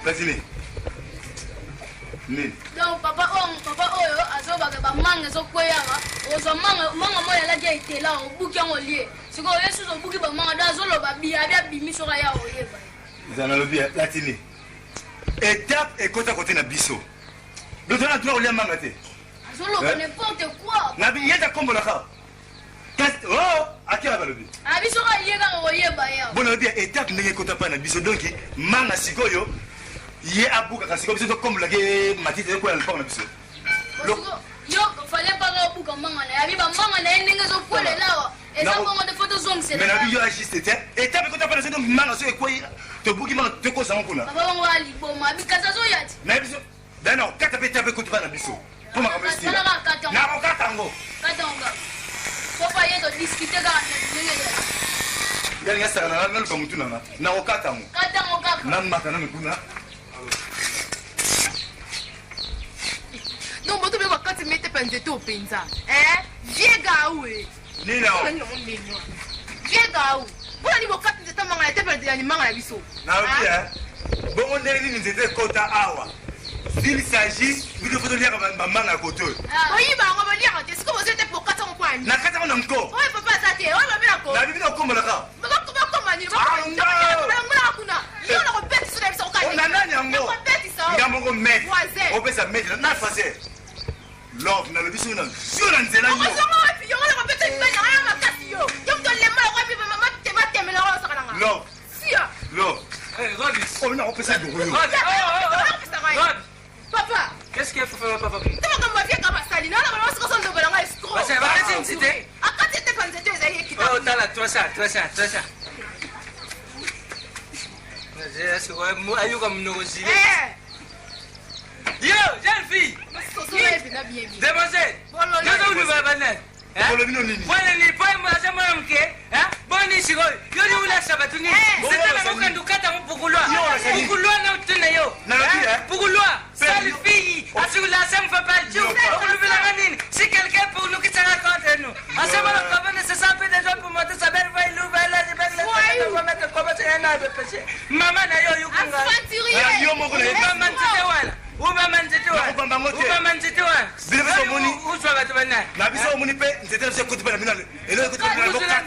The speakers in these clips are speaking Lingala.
Platini. Nini? Donc papa oyo azobaga ba manga zokweya ba. Ozo manga moya la dia itela obuki ngolie. Siko yesu zo buki ba manga da zolo ba bia bimiso ka ya oyeba. Zana lobi Platini. Étape et côté na biso. D'autres na toi olia manga te. Zolo n'importe quoi. Na bi yeta kombo la ka. Oh, akira ba lobi. Abiso ka yega oyeba ya. Bon lobi étape ndenge côté pa na biso donc manga sikoyo. Ye abuka kasi comme ça comme la ge matite ko la na biso. Yo fallait pas abuka manga na abi ba manga na ndenge zo kwele lawa. Et ça comment de photos zong c'est. Mais na bi yo agiste étape ko ta pa na donc manga so ko to buki manga te ko sa ngona. Baba ngwali boma abi kaza zo yati. Na biso. Dano kata pe tape ko ta pa na biso. Pour ma kamesti. Na ko kata ngo. Kata ngo. Faut pas y être discuter ga ndenge. Gani ngasa na na ko mutuna na ko kata ngo. Kata ngo kaka. Na mata na mikuna. Donc, tu veux quand tu mets tes pincettes au pinza. Viens gaoué. Nina. Viens gaou. Pour aller au cap de ta maman, elle t'appelle des animaux à la biseau. Na ok, bon, on est venu nous aider Kota Awa. S'il s'agit, vous devez lire maman à côté. Oui, on va lire. Est-ce que vous êtes pour 4 ans point? Na 4 ans encore. Oui, papa, ça t'est. On va bien encore. Na bibi na kombo la ka. Mais comment il va? On répète sur les sorties. On a nani yango. On répète ça. Ngambo maître. Voisin. On peut ça maître na façon. Love na le biso na. Sur la nzela yo. On va puis on répète une fois rien ma casio. Yo me donne les mains, on va maman te va te mais là ça kana. Love. Si. Love. Hey, Rod. On a repensé de Rod. Rod. Papa. Qu'est-ce qu'il faut faire, papa? Tu vas comme ma fille comme Sally. Non, non, on se concentre sur le escroc. Vas-y, vas-y, une cité. À quand tu t'es pensé tu es qui? Oh, t'as là, toi ça. Ayo comme nous aussi. Yo, jeune fille. Demoiselle. Yo nous va banane. Polo bino nini? Bwana ni poe mwaza mwanamke, boni sigo. Yo ni ula sabatuni. Sasa na mukanda ukata mpukulwa. Pukulwa na utuna yo. Na lobi Pukulwa. Sale fille. Asula sam fa pas jo. Okulubila nini? Si quelqu'un pour nous qui sera contre nous. Asema la kabane se sape des gens pour monter sa belle voix louva la de belle. On va mettre comme ça na be péché. Maman na yo yukunga. Yo moko na maman tete wala. Uba manzete wa. Bile biso moni. Uswa batu bana. Na biso moni pe nzete biso ko tibana mina. Elo ko tibana ko kata.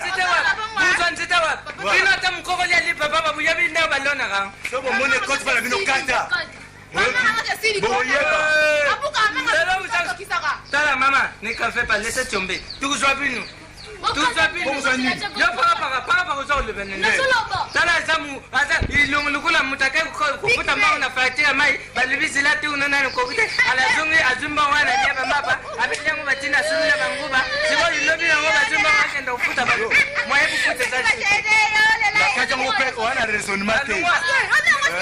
Nzete wa. Bino tam ko ya li papa babu ya bi na balona ga. So bo moni ko tibana mina kata. Tala mama, ne qu'en fais pas, laissez tomber. Tout soit bino. Tout soit bino. Yo para uzo le benene. Tala zamu, asa ilungulukula mutake kukuta mbao na fatia mai, balibizi lati unana ko kute. Ala zungi azumba wana nyaba mapa, abiyangu batina sunna banguba. Sibo ilobi yango bazumba wakenda ufuta balo. Mwaebu kute zaji. Kaja ngope wana raisonnement te.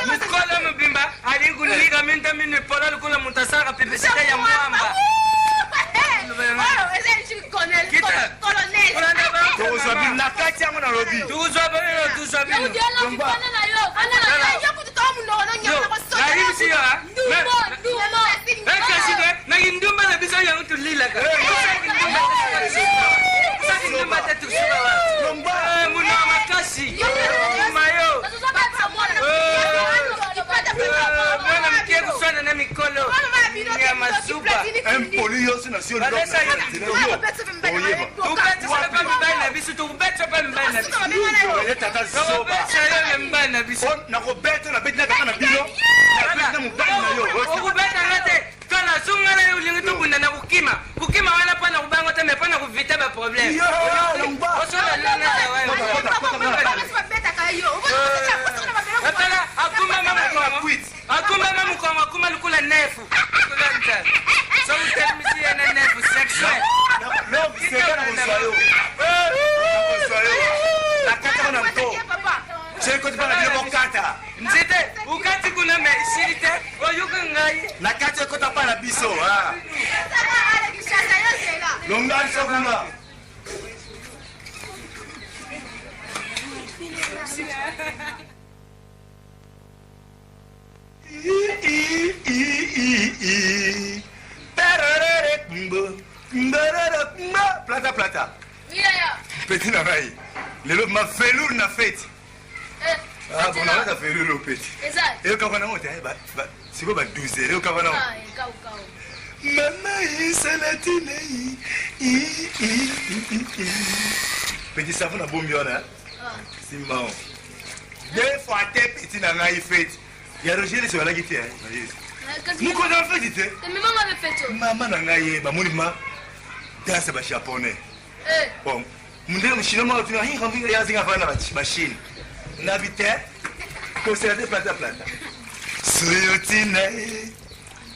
Mkola mbimba, alikuliga minta mini pola lukula mutasaka pipesika ya mwamba. Plata. Petit navaï. Le ma velours na fête. Ah, bon, on a fait le petit. Exact. Et quand on a monté, c'est quoi 12 heures quand on a. Maman, salatine. Petit savon na bombe là. C'est marrant. Deux fois tes petit navaï fête. Il y a Roger sur la guitare. Nous connaissons fait dit. Mais maman avait fait ça. Maman navaï, ba monima. Danse ba japonais. Bon, mon chinois tu n'as rien envie de regarder avant la machine. N'habite conserver plata. Soyotine.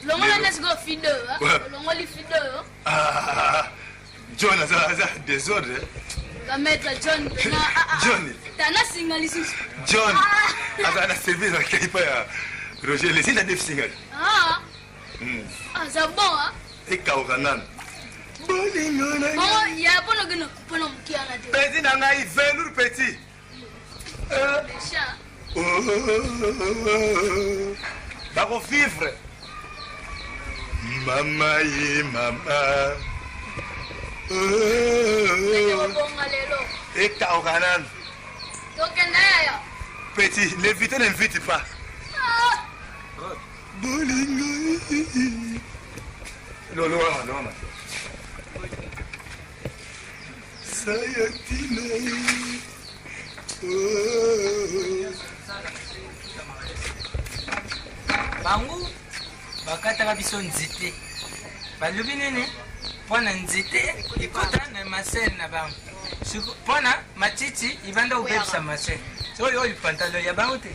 L'homme là n'est-ce go fidèle, l'homme li fidèle. Ah, John a désordre. La maître John. John. T'as na single ici. John. A na service à qui pas Roger les la def single. Ah, c'est bon hein. Et Kaokanan. Maman, il y a pas de coupon qui a la tête. Petit nana il veut petit. Bah qu'on vivre. Maman et maman. Et Kaokanan. Petit, l'éviter n'invite pas. Non. Bangu bakataka biso nzite balobi nini mpona nzite ekota na masene na bango mpona matiti ibanda kobebisa masene oyo pantalo ya bango te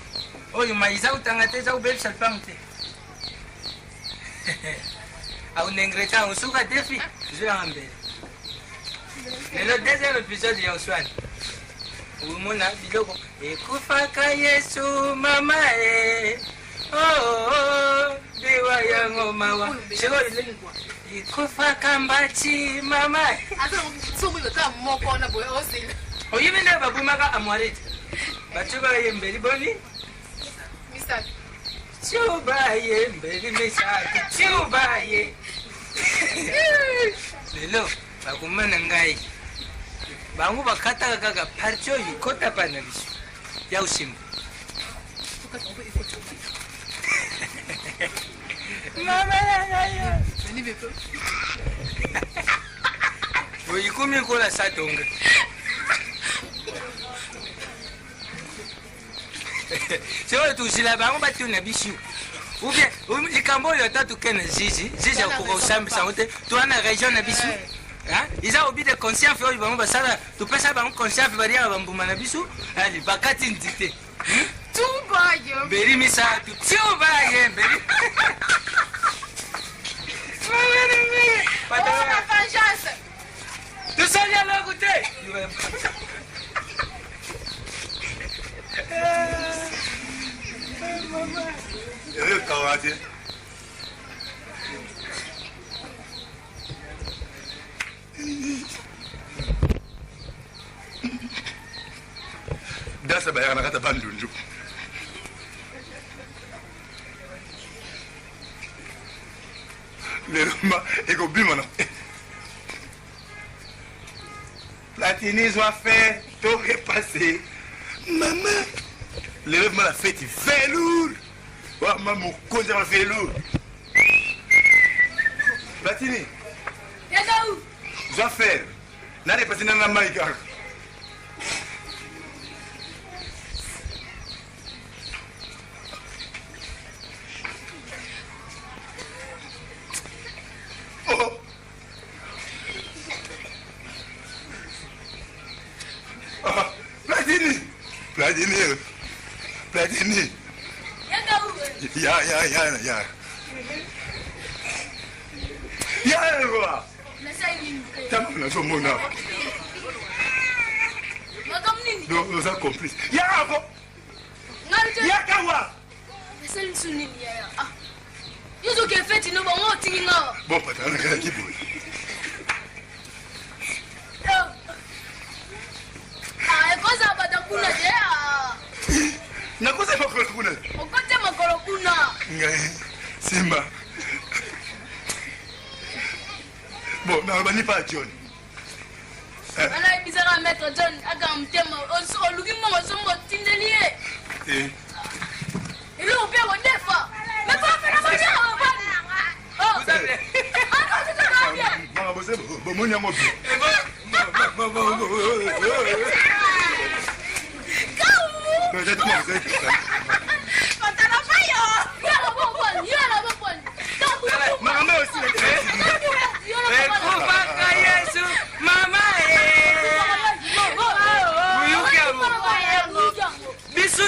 oyo maiza kotanga te eza kobebisa lipango te aunengreta angosuka defi zoyanga mbele lelo deuxième épisode ya uswani umona biloko ekufaka yesu mama dewa yango mawa siko ekufaka mbati mama oyibende babumaka amwarete bacuba yembeli boni cuba yembeli misaki cuba ye lelo bakumana ngai bangu bakataka kaka parti oyo ekota pa na biso ya osimba mama na ngai oyikomi kola satonga soyo tuzila bango batuna biso ubie likambo oyo ata tukene zizi akoka osambisa yango te toa na région na biso iza obi de conscience oyo bango basala topesa bango conscience baliaka bambuma na biso ali bakati nzite mbeli misato tubaye mbeli tosali aloko te Kawate. Dasa bayana kata bandunju. Le ma ego bimana. Platini soit fait, tout est passé. Maman, lève-moi la fête, il fait lourd. Oh, maman, quand ça fait lourd. Platini. Yagaou. Je vais faire. N'a pas passé dans la maille. Oh. Ah, Platini. Platini. Yagaou. Ya. Ya, quoi. T'as mon amour. Non, nous sommes complices. Ya, quoi. Ya, quoi. C'est une sunni. Ah. Ils ont fait une bonne Bon, pas dans la qui bouge. Ah, et quoi ça va dans le Simba. Bon, mais on va pas John. Ana bizarre mettre John agam tema o lugi mo so mo tindelier. Eh. Et là on perd au défa. Mais pas faire la magie. Oh, vous avez ah, c'est très bien. Maman, vous savez, bon, mon amour.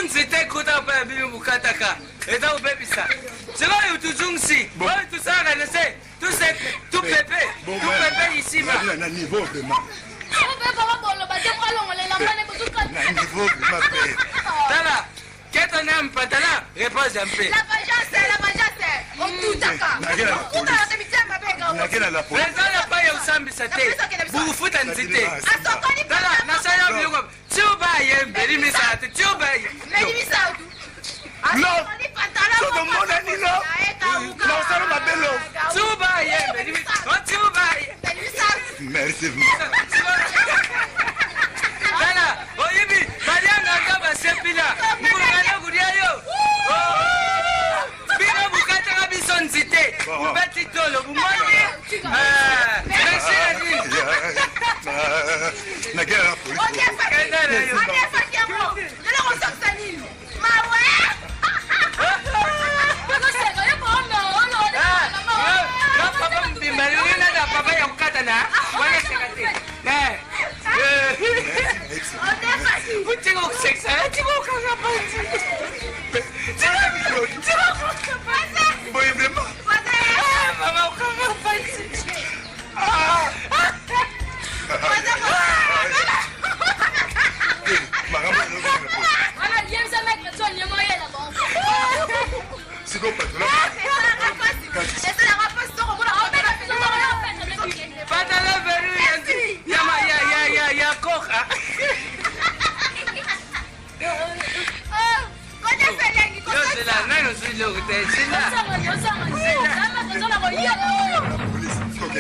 C'était quand on a vu le Kataka. Et dans le bébé ça. C'est vrai, tout Jungsi. Bon, tout ça, tout c'est tout pépé. Tout pépé ici. On a niveau vraiment. Tala, qu'est-ce qu'on aime pas Tala? Repose un peu. La vengeance. On tout d'accord. Vous foutez en cité. Tala, Nasaya Bigo. Tu vas y aller, Bélimisa, tu vas y aller. Non, c'est de mon ami, non. Non, ça ne m'a pas bello. Tu vas y aller, Bélimisa. Tu vas y aller. Merci. Tala, Oyibi, Mariana Gaba Sepila. Mugana Guriayo. Bino Bukata Rabison cité. Petit tolo, vous m'avez. Merci à lui. La guerre à la police. On est fatigué. Je le ressens Sanil. Ma ouais. Papa me dit, mais il y a papa qui a un katana. Voilà, c'est gâté. On est fatigué. Vous tirez au sexe, tu vas au cagapanzi. Oui, vraiment. Maman, au cagapanzi. C'est quoi, patron? Patala veru ya kocha. Yo se la nano soy lo que te decía. Police, ok.